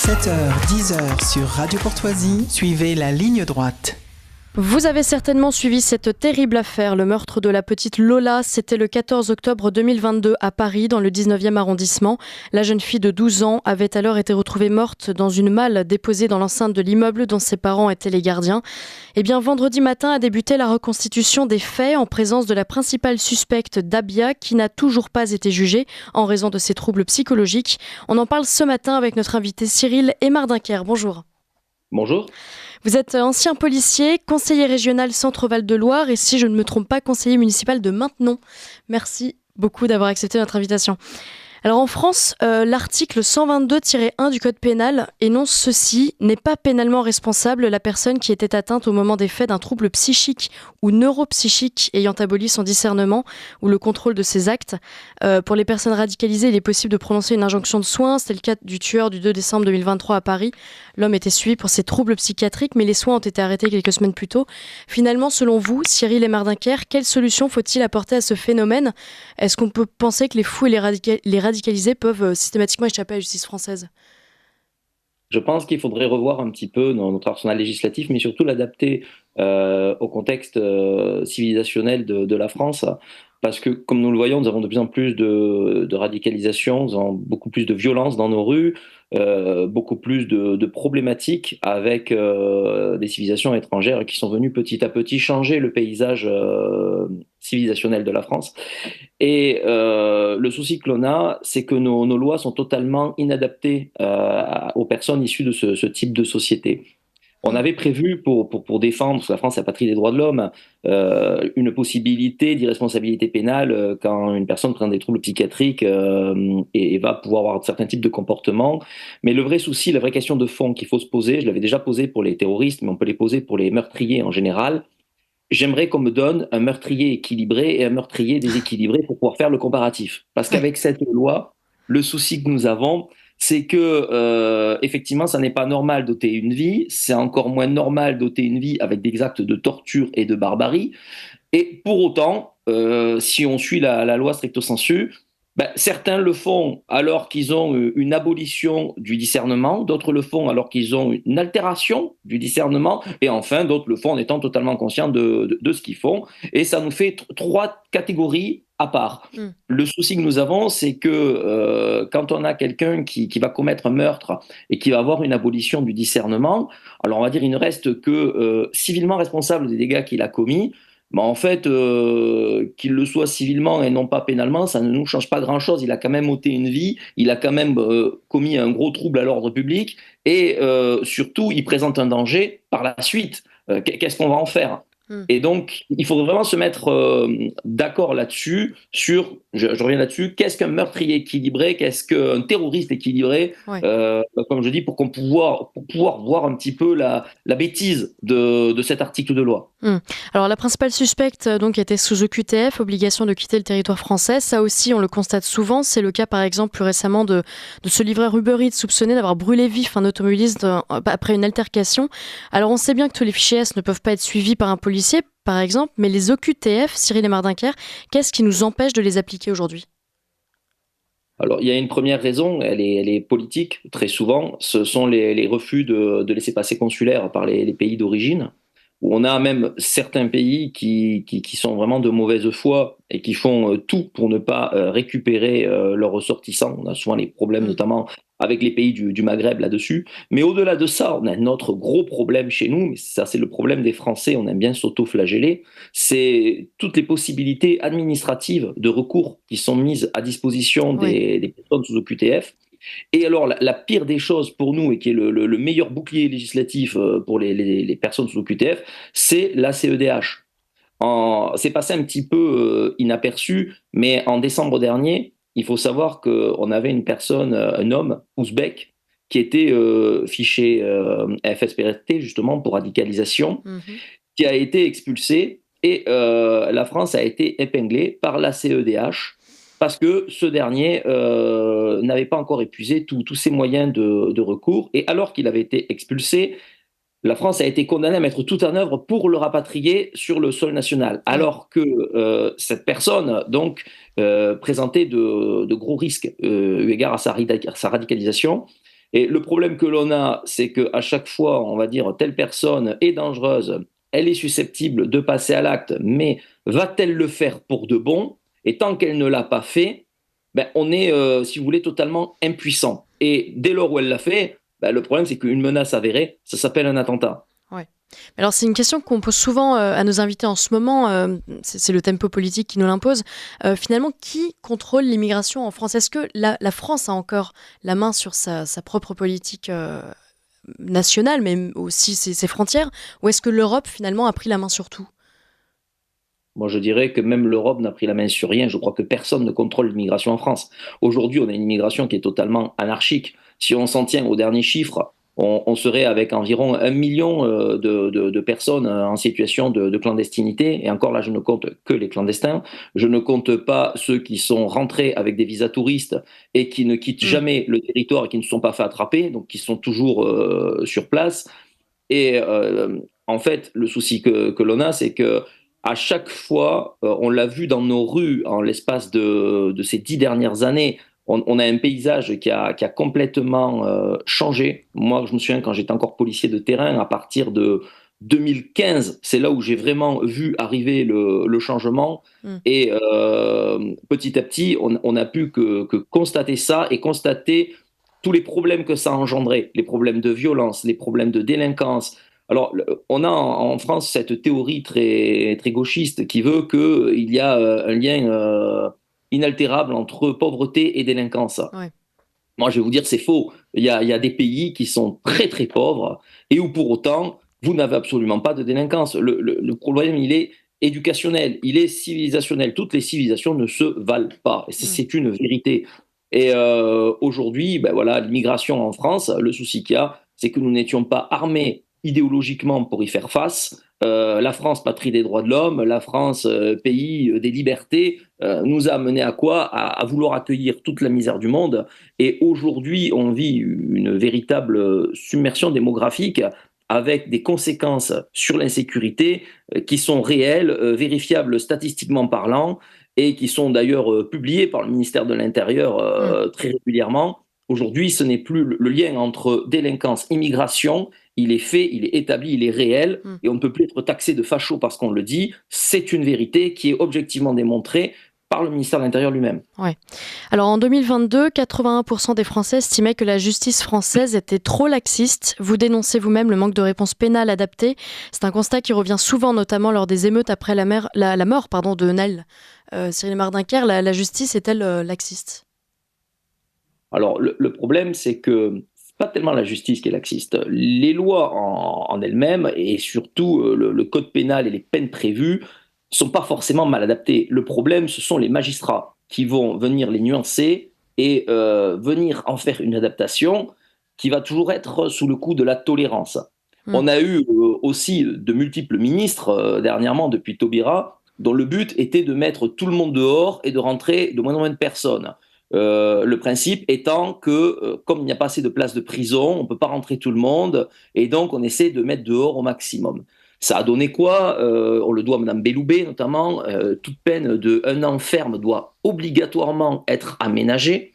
7h, 10h sur Radio Courtoisie, suivez la ligne droite. Vous avez certainement suivi cette terrible affaire, le meurtre de la petite Lola. C'était le 14 octobre 2022 à Paris, dans le 19e arrondissement. La jeune fille de 12 ans avait alors été retrouvée morte dans une malle déposée dans l'enceinte de l'immeuble dont ses parents étaient les gardiens. Eh bien, vendredi matin a débuté la reconstitution des faits en présence de la principale suspecte Dabia, qui n'a toujours pas été jugée en raison de ses troubles psychologiques. On en parle ce matin avec notre invité Cyril Hémardincker. Bonjour. Bonjour. Vous êtes ancien policier, conseiller régional Centre-Val de Loire et, si je ne me trompe pas, conseiller municipal de Maintenon. Merci beaucoup d'avoir accepté notre invitation. Alors en France, l'article 122-1 du Code pénal énonce ceci: n'est pas pénalement responsable la personne qui était atteinte au moment des faits d'un trouble psychique ou neuropsychique ayant aboli son discernement ou le contrôle de ses actes. Pour les personnes radicalisées, il est possible de prononcer une injonction de soins. C'était le cas du tueur du 2 décembre 2023 à Paris. L'homme était suivi pour ses troubles psychiatriques, mais les soins ont été arrêtés quelques semaines plus tôt. Finalement, selon vous, Cyril Hémardincker, quelle solution faut-il apporter à ce phénomène ? Est-ce qu'on peut penser que les fous et les radicalisés peuvent systématiquement échapper à la justice française ? Je pense qu'il faudrait revoir un petit peu notre arsenal législatif, mais surtout l'adapter au contexte civilisationnel de la France. Parce que, comme nous le voyons, nous avons de plus en plus de radicalisation, nous avons beaucoup plus de violence dans nos rues, beaucoup plus de problématiques avec des civilisations étrangères qui sont venues petit à petit changer le paysage civilisationnel de la France. Et le souci que l'on a, c'est que nos lois sont totalement inadaptées aux personnes issues de ce type de société. On avait prévu pour défendre, parce que la France est la patrie des droits de l'homme, une possibilité d'irresponsabilité pénale quand une personne présente des troubles psychiatriques et va pouvoir avoir certains types de comportements. Mais le vrai souci, la vraie question de fond qu'il faut se poser, je l'avais déjà posé pour les terroristes, mais on peut les poser pour les meurtriers en général. J'aimerais qu'on me donne un meurtrier équilibré et un meurtrier déséquilibré pour pouvoir faire le comparatif. Parce qu'avec cette loi, le souci que nous avons, c'est que effectivement, ça n'est pas normal d'ôter une vie. C'est encore moins normal d'ôter une vie avec des actes de torture et de barbarie. Et pour autant, si on suit la loi stricto sensu, certains le font alors qu'ils ont une abolition du discernement, d'autres le font alors qu'ils ont une altération du discernement, et enfin d'autres le font en étant totalement conscients de ce qu'ils font. Et ça nous fait trois catégories à part. Le souci que nous avons, c'est que quand on a quelqu'un qui va commettre un meurtre et qui va avoir une abolition du discernement, alors on va dire il ne reste que civilement responsable des dégâts qu'il a commis. En fait, qu'il le soit civilement et non pas pénalement, ça ne nous change pas grand-chose. Il a quand même ôté une vie, il a quand même commis un gros trouble à l'ordre public et surtout, il présente un danger par la suite. Qu'est-ce qu'on va en faire ? Et donc, il faudrait vraiment se mettre d'accord là-dessus, je reviens là-dessus, qu'est-ce qu'un meurtrier équilibré, qu'est-ce qu'un terroriste équilibré, comme je dis, pour pouvoir voir un petit peu la bêtise de cet article de loi. Alors, la principale suspecte donc, était sous OQTF, obligation de quitter le territoire français. Ça aussi, on le constate souvent. C'est le cas, par exemple, plus récemment de ce livreur Uber Eats soupçonné d'avoir brûlé vif un automobiliste après une altercation. Alors, on sait bien que tous les fichiers S ne peuvent pas être suivis par un policier, par exemple, mais les OQTF, Cyril Hémardincker, qu'est-ce qui nous empêche de les appliquer aujourd'hui ? Alors, il y a une première raison, elle est politique, très souvent. Ce sont les refus de laissez-passer consulaires par les pays d'origine, où on a même certains pays qui sont vraiment de mauvaise foi et qui font tout pour ne pas récupérer leurs ressortissants. On a souvent les problèmes, notamment avec les pays du Maghreb là-dessus. Mais au-delà de ça, on a notre gros problème chez nous, mais ça c'est le problème des Français, on aime bien s'auto-flageller, c'est toutes les possibilités administratives de recours qui sont mises à disposition des personnes sous OQTF. Et alors, la pire des choses pour nous, et qui est le meilleur bouclier législatif pour les personnes sous OQTF, c'est la CEDH. C'est passé un petit peu inaperçu, mais en décembre dernier, il faut savoir qu'on avait une personne, un homme ouzbek, qui était fiché FSPRT, justement, pour radicalisation, qui a été expulsé, et la France a été épinglée par la CEDH, parce que ce dernier n'avait pas encore épuisé tous ses moyens de recours. Et alors qu'il avait été expulsé, la France a été condamnée à mettre tout en œuvre pour le rapatrier sur le sol national. Alors que cette personne donc, présentait de gros risques eu égard à sa radicalisation. Et le problème que l'on a, c'est qu'à chaque fois, on va dire, telle personne est dangereuse, elle est susceptible de passer à l'acte, mais va-t-elle le faire pour de bon? Et tant qu'elle ne l'a pas fait, ben, on est, si vous voulez, totalement impuissant. Et dès lors où elle l'a fait, ben, le problème, c'est qu'une menace avérée, ça s'appelle un attentat. Ouais. Alors c'est une question qu'on pose souvent à nos invités en ce moment, c'est le tempo politique qui nous l'impose. Finalement, qui contrôle l'immigration en France? Est-ce que la France a encore la main sur sa propre politique nationale, mais aussi ses frontières? Ou est-ce que l'Europe finalement a pris la main sur tout? Moi, je dirais que même l'Europe n'a pris la main sur rien. Je crois que personne ne contrôle l'immigration en France. Aujourd'hui, on a une immigration qui est totalement anarchique. Si on s'en tient aux derniers chiffres, on serait avec environ 1 million de personnes en situation de clandestinité. Et encore là, je ne compte que les clandestins. Je ne compte pas ceux qui sont rentrés avec des visas touristes et qui ne quittent jamais le territoire et qui ne se sont pas fait attraper, donc qui sont toujours sur place. Et en fait, le souci que l'on a, c'est que à chaque fois, on l'a vu dans nos rues en l'espace de ces 10 dernières années, on a un paysage qui a complètement changé. Moi, je me souviens quand j'étais encore policier de terrain, à partir de 2015, c'est là où j'ai vraiment vu arriver le changement. Mm. Et petit à petit, on a pu que constater ça et constater tous les problèmes que ça a engendré, les problèmes de violence, les problèmes de délinquance. Alors, on a en France cette théorie très, très gauchiste qui veut qu'il y a un lien inaltérable entre pauvreté et délinquance. Ouais. Moi, je vais vous dire, c'est faux. Il y a des pays qui sont très, très pauvres et où pour autant, vous n'avez absolument pas de délinquance. Le problème, il est éducationnel, il est civilisationnel. Toutes les civilisations ne se valent pas. Et c'est une vérité. Et aujourd'hui, ben voilà, l'immigration en France, le souci qu'il y a, c'est que nous n'étions pas armés idéologiquement pour y faire face. La France, patrie des droits de l'homme, la France, pays des libertés, nous a amené à quoi? À vouloir accueillir toute la misère du monde. Et aujourd'hui, on vit une véritable submersion démographique avec des conséquences sur l'insécurité qui sont réelles, vérifiables statistiquement parlant, et qui sont d'ailleurs publiées par le ministère de l'Intérieur très régulièrement. Aujourd'hui, ce n'est plus le lien entre délinquance, immigration, il est fait, il est établi, il est réel, et on ne peut plus être taxé de facho parce qu'on le dit. C'est une vérité qui est objectivement démontrée par le ministère de l'Intérieur lui-même. Ouais. Alors en 2022, 81% des Français estimaient que la justice française était trop laxiste. Vous dénoncez vous-même le manque de réponse pénale adaptée. C'est un constat qui revient souvent, notamment lors des émeutes après la mort de Nel. Cyril Mardinker, la justice est-elle laxiste? Alors le problème, c'est que c'est pas tellement la justice qui est laxiste. Les lois en elles-mêmes et surtout le code pénal et les peines prévues sont pas forcément mal adaptées. Le problème, ce sont les magistrats qui vont venir les nuancer et venir en faire une adaptation qui va toujours être sous le coup de la tolérance. On a eu aussi de multiples ministres dernièrement, depuis Taubira, dont le but était de mettre tout le monde dehors et de rentrer de moins en moins de personnes. Le principe étant que, comme il n'y a pas assez de places de prison, on ne peut pas rentrer tout le monde, et donc on essaie de mettre dehors au maximum. Ça a donné quoi? On le doit à Mme Belloubet notamment. Toute peine de 1 an ferme doit obligatoirement être aménagée.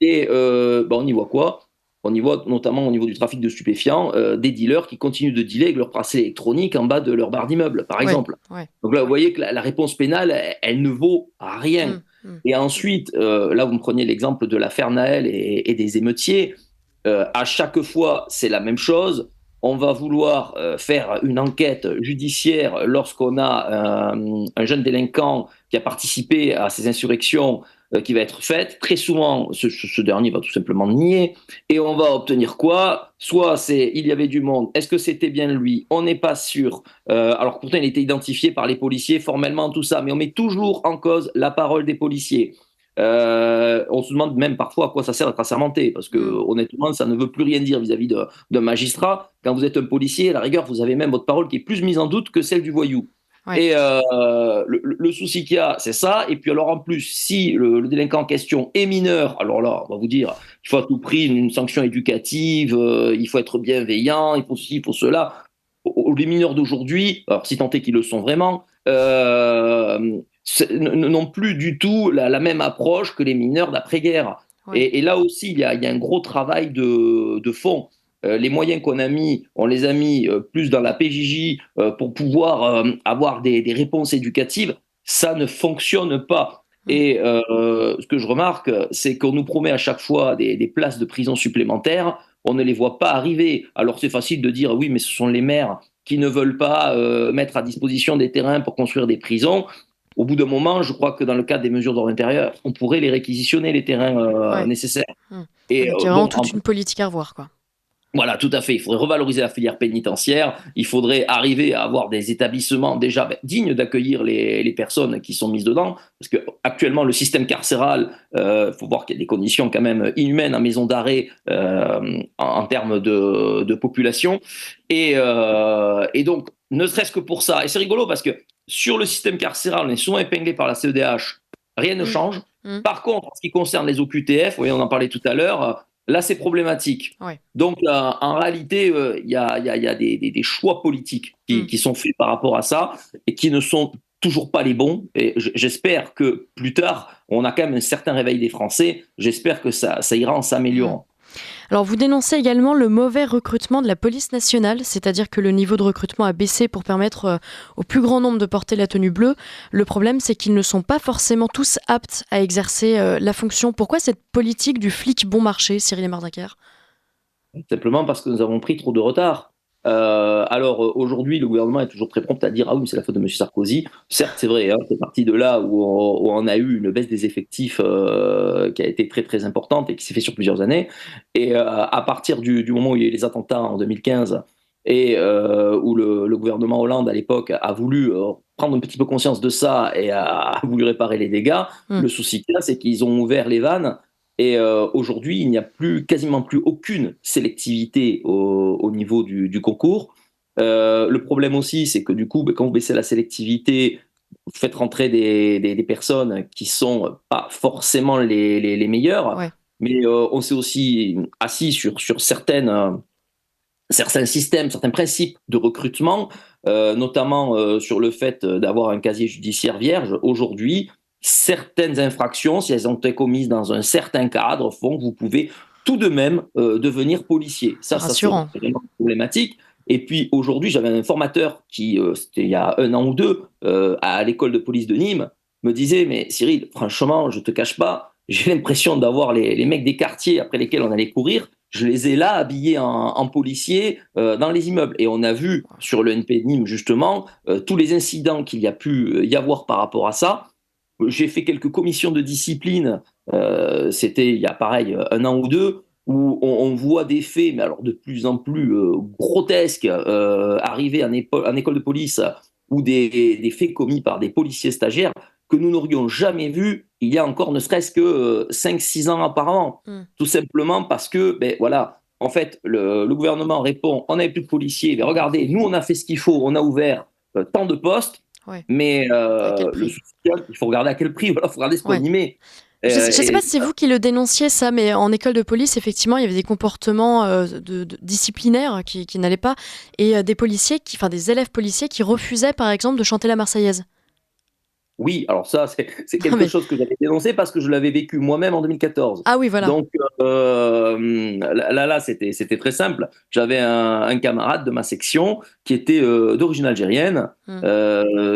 Et on y voit quoi? On y voit notamment au niveau du trafic de stupéfiants, des dealers qui continuent de dealer avec leur bracelet électronique en bas de leur barre d'immeuble, par exemple. Ouais. Donc là, vous voyez que la réponse pénale, elle ne vaut rien. Et ensuite, là, vous me preniez l'exemple de l'affaire Naël et des émeutiers. À chaque fois, c'est la même chose. On va vouloir faire une enquête judiciaire lorsqu'on a un jeune délinquant qui a participé à ces insurrections qui va être faite. Très souvent, ce dernier va tout simplement nier. Et on va obtenir quoi? Soit c'est il y avait du monde, est-ce que c'était bien lui? On n'est pas sûr. Alors pourtant, il était identifié par les policiers formellement, tout ça, mais on met toujours en cause la parole des policiers. On se demande même parfois à quoi ça sert d'être assermenté, parce que honnêtement, ça ne veut plus rien dire vis-à-vis d'un magistrat. Quand vous êtes un policier, à la rigueur, vous avez même votre parole qui est plus mise en doute que celle du voyou. Ouais. Et le souci qu'il y a, c'est ça. Et puis alors en plus, si le délinquant en question est mineur, alors là, on va vous dire, il faut à tout prix une sanction éducative, il faut être bienveillant, il faut ceci, il faut cela. Les mineurs d'aujourd'hui, alors si tant est qu'ils le sont vraiment, n'ont plus du tout la même approche que les mineurs d'après-guerre. Ouais. Et là aussi, il y a un gros travail de fond. Les moyens qu'on a mis, on les a mis plus dans la PJJ pour pouvoir avoir des réponses éducatives. Ça ne fonctionne pas. Et ce que je remarque, c'est qu'on nous promet à chaque fois des places de prison supplémentaires. On ne les voit pas arriver. Alors c'est facile de dire oui, mais ce sont les maires qui ne veulent pas mettre à disposition des terrains pour construire des prisons. Au bout d'un moment, je crois que dans le cadre des mesures d'ordre intérieur, on pourrait les réquisitionner, les terrains Ouais. nécessaires. Donc Et il y a vraiment toute une politique à revoir, quoi. voilà, tout à fait. Il faudrait revaloriser la filière pénitentiaire. Il faudrait arriver à avoir des établissements déjà dignes d'accueillir les personnes qui sont mises dedans. Parce que actuellement, le système carcéral, faut voir qu'il y a des conditions quand même inhumaines en maison d'arrêt en termes de population. Et donc, ne serait-ce que pour ça. Et c'est rigolo parce que sur le système carcéral, on est souvent épinglé par la CEDH. Rien ne change. Par contre, en ce qui concerne les OQTF, oui, on en parlait tout à l'heure, là, c'est problématique. Ouais. Donc, en réalité, il y a des choix politiques qui sont faits par rapport à ça et qui ne sont toujours pas les bons. Et j'espère que plus tard, on a quand même un certain réveil des Français. J'espère que ça ira en s'améliorant. Alors, vous dénoncez également le mauvais recrutement de la police nationale, c'est-à-dire que le niveau de recrutement a baissé pour permettre au plus grand nombre de porter la tenue bleue. Le problème, c'est qu'ils ne sont pas forcément tous aptes à exercer la fonction. Pourquoi cette politique du flic bon marché, Cyril Emard-Daguerre ? Simplement parce que nous avons pris trop de retard. Alors aujourd'hui, le gouvernement est toujours très prompt à dire ah oui, mais c'est la faute de M. Sarkozy. Certes, c'est vrai, hein, c'est parti de là où on a eu une baisse des effectifs qui a été très très importante et qui s'est fait sur plusieurs années. Et à partir du moment où il y a eu les attentats en 2015 et où le gouvernement Hollande à l'époque a voulu prendre un petit peu conscience de ça et a voulu réparer les dégâts, le souci qu'il y a, c'est qu'ils ont ouvert les vannes. Et aujourd'hui, il n'y a quasiment plus aucune sélectivité au niveau du concours. Le problème aussi, c'est que du coup, quand vous baissez la sélectivité, vous faites rentrer des personnes qui sont pas forcément les meilleures. Ouais. Mais on s'est aussi assis sur certains systèmes, certains principes de recrutement, notamment sur le fait d'avoir un casier judiciaire vierge. Aujourd'hui, certaines infractions, si elles ont été commises dans un certain cadre, font que vous pouvez tout de même devenir policier. Ça c'est vraiment problématique. Et puis aujourd'hui, j'avais un formateur qui, c'était il y a 1 an ou 2, à l'école de police de Nîmes, me disait « Mais Cyril, franchement, je te cache pas, j'ai l'impression d'avoir les mecs des quartiers après lesquels on allait courir, je les ai là habillés en policiers dans les immeubles. » Et on a vu sur le NP de Nîmes, justement, tous les incidents qu'il y a pu y avoir par rapport à ça. J'ai fait quelques commissions de discipline, c'était il y a pareil 1 an ou 2, où on voit des faits, mais alors de plus en plus grotesques, arriver en école de police, ou des faits commis par des policiers stagiaires que nous n'aurions jamais vus il y a encore ne serait-ce que 5-6 ans auparavant. Tout simplement parce que, voilà, en fait, le gouvernement répond, on n'avait plus de policiers, mais regardez, nous on a fait ce qu'il faut, on a ouvert tant de postes. Ouais. Mais le social, il faut regarder à quel prix, il faut regarder ce qu'on y met. Je ne sais pas si c'est vous qui le dénonciez ça, mais en école de police, effectivement, il y avait des comportements disciplinaires qui n'allaient pas, et des élèves policiers qui refusaient, par exemple, de chanter la Marseillaise. Oui, alors ça, c'est quelque chose que j'avais dénoncé parce que je l'avais vécu moi-même en 2014. Ah oui, voilà. Donc là, c'était très simple. J'avais un camarade de ma section qui était d'origine algérienne,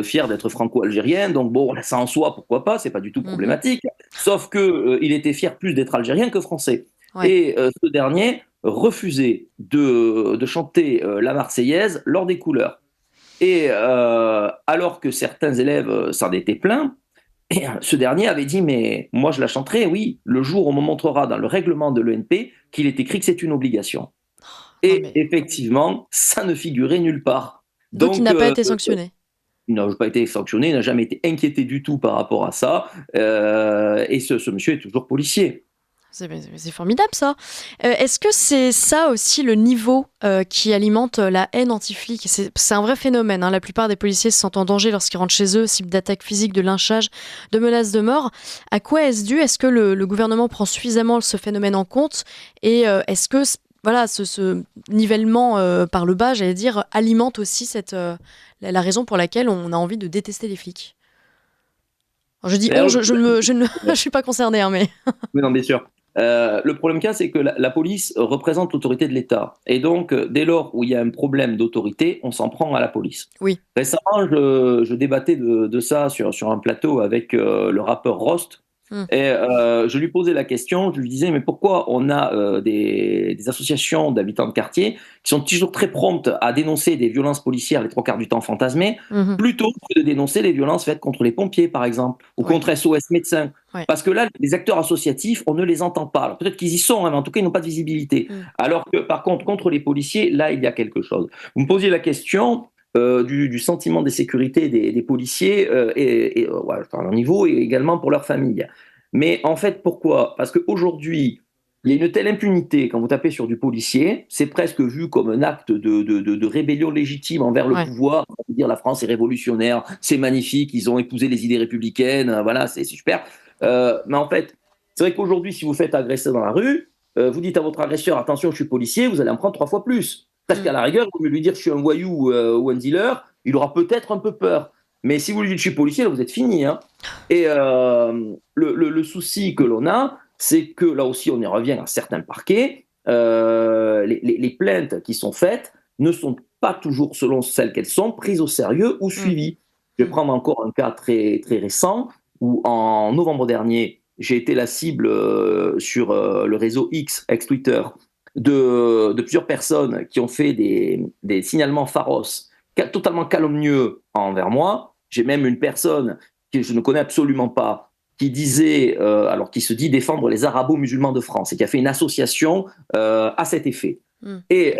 fier d'être franco-algérien. Donc bon, ça en soi, pourquoi pas, c'est pas du tout problématique. Sauf que il était fier plus d'être algérien que français. Ouais. Et ce dernier refusait de chanter la Marseillaise lors des couleurs. Et alors que certains élèves s'en étaient plaints, et ce dernier avait dit « Mais moi, je la chanterai, oui, le jour où on me montrera dans le règlement de l'ENP qu'il est écrit que c'est une obligation. » Et effectivement, ça ne figurait nulle part. Donc il n'a pas été sanctionné. Il n'a pas été sanctionné, il n'a jamais été inquiété du tout par rapport à ça. Et ce monsieur est toujours policier. C'est formidable ça. Est-ce que c'est ça aussi le niveau qui alimente la haine anti-flic ? C'est un vrai phénomène. La plupart des policiers se sentent en danger lorsqu'ils rentrent chez eux, cible d'attaques physiques, de lynchage, de menaces de mort. À quoi est-ce dû ? Est-ce que le gouvernement prend suffisamment ce phénomène en compte ? Et est-ce que ce nivellement par le bas, j'allais dire, alimente aussi la raison pour laquelle on a envie de détester les flics ? Alors, je dis je ne suis pas concernée, mais... Oui, non, bien sûr. Le problème qu'il y a, c'est que la police représente l'autorité de l'État. Et donc, dès lors où il y a un problème d'autorité, on s'en prend à la police. Oui. Récemment, je débattais de ça sur un plateau avec le rappeur Rost. Et je lui posais la question, je lui disais, mais pourquoi on a des associations d'habitants de quartier qui sont toujours très promptes à dénoncer des violences policières, les 3 quarts du temps fantasmées, plutôt que de dénoncer les violences faites contre les pompiers, par exemple, ou contre SOS médecins. Parce que là, les acteurs associatifs, on ne les entend pas. Alors peut-être qu'ils y sont, hein, mais en tout cas, ils n'ont pas de visibilité. Alors que, par contre, contre les policiers, là, il y a quelque chose. Vous me posiez la question du sentiment d'insécurité des policiers à leur niveau et également pour leur famille. Mais en fait, pourquoi ? Parce qu'aujourd'hui, il y a une telle impunité quand vous tapez sur du policier, c'est presque vu comme un acte de rébellion légitime envers le pouvoir. On peut dire la France est révolutionnaire, c'est magnifique, ils ont épousé les idées républicaines, voilà, c'est super. Mais en fait, c'est vrai qu'aujourd'hui, si vous faites agresser dans la rue, vous dites à votre agresseur, attention, je suis policier, vous allez en prendre 3 fois plus. Parce qu'à la rigueur, vous lui dire je suis un voyou ou un dealer, il aura peut-être un peu peur. Mais si vous lui dites je suis policier, là vous êtes fini. Hein. Et le souci que l'on a, c'est que là aussi on y revient à certains parquets, les plaintes qui sont faites ne sont pas toujours, selon celles qu'elles sont, prises au sérieux ou suivies. Je vais prendre encore un cas très, très récent où en novembre dernier, j'ai été la cible sur le réseau X, ex-Twitter, de plusieurs personnes qui ont fait des signalements féroces, totalement calomnieux envers moi. J'ai même une personne que je ne connais absolument pas, qui disait, alors qui se dit défendre les arabo-musulmans de France et qui a fait une association à cet effet. Et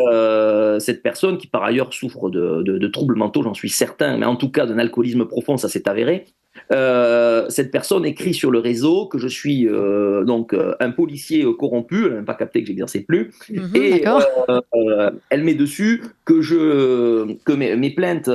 cette personne, qui par ailleurs souffre de troubles mentaux, j'en suis certain, mais en tout cas d'un alcoolisme profond, ça s'est avéré, cette personne écrit sur le réseau que je suis donc un policier corrompu, elle n'a même pas capté que j'exerçais plus, et elle met dessus que mes plaintes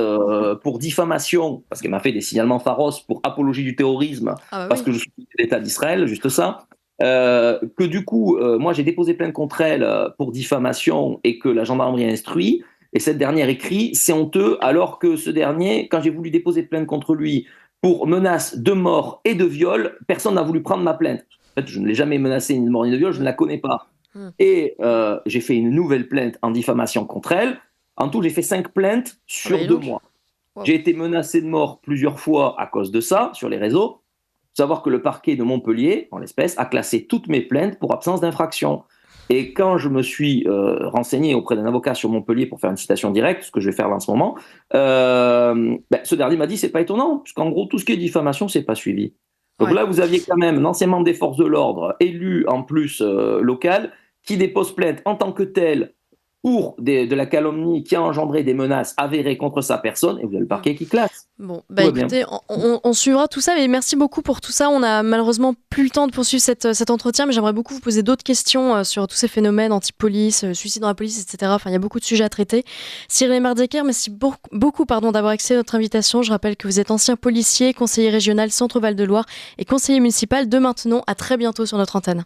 pour diffamation, parce qu'elle m'a fait des signalements féroces pour apologie du terrorisme, parce que je suis l'État d'Israël, juste ça. Que du coup, moi j'ai déposé plainte contre elle pour diffamation et que la gendarmerie a instruit, et cette dernière écrit c'est honteux, alors que ce dernier, quand j'ai voulu déposer plainte contre lui pour menace de mort et de viol, personne n'a voulu prendre ma plainte. En fait, je ne l'ai jamais menacée ni de mort ni de viol, je ne la connais pas. Et j'ai fait une nouvelle plainte en diffamation contre elle. En tout, j'ai fait 5 plaintes sur 2 mois. J'ai été menacé de mort plusieurs fois à cause de ça sur les réseaux. Savoir que le parquet de Montpellier, en l'espèce, a classé toutes mes plaintes pour absence d'infraction. Et quand je me suis renseigné auprès d'un avocat sur Montpellier pour faire une citation directe, ce que je vais faire là en ce moment, ce dernier m'a dit c'est pas étonnant, parce qu'en gros tout ce qui est diffamation c'est pas suivi. Donc là vous aviez quand même un ancien membre des forces de l'ordre, élu en plus local, qui dépose plainte en tant que tel pour de la calomnie qui a engendré des menaces avérées contre sa personne, et vous avez le parquet qui classe. Bon, écoutez, on suivra tout ça, mais merci beaucoup pour tout ça. On a malheureusement plus le temps de poursuivre cet entretien, mais j'aimerais beaucoup vous poser d'autres questions sur tous ces phénomènes anti-police, suicide dans la police, etc. Enfin, il y a beaucoup de sujets à traiter. Cyril Mardecker, merci beaucoup d'avoir accepté notre invitation. Je rappelle que vous êtes ancien policier, conseiller régional Centre-Val de Loire et conseiller municipal de Maintenon. À très bientôt sur notre antenne.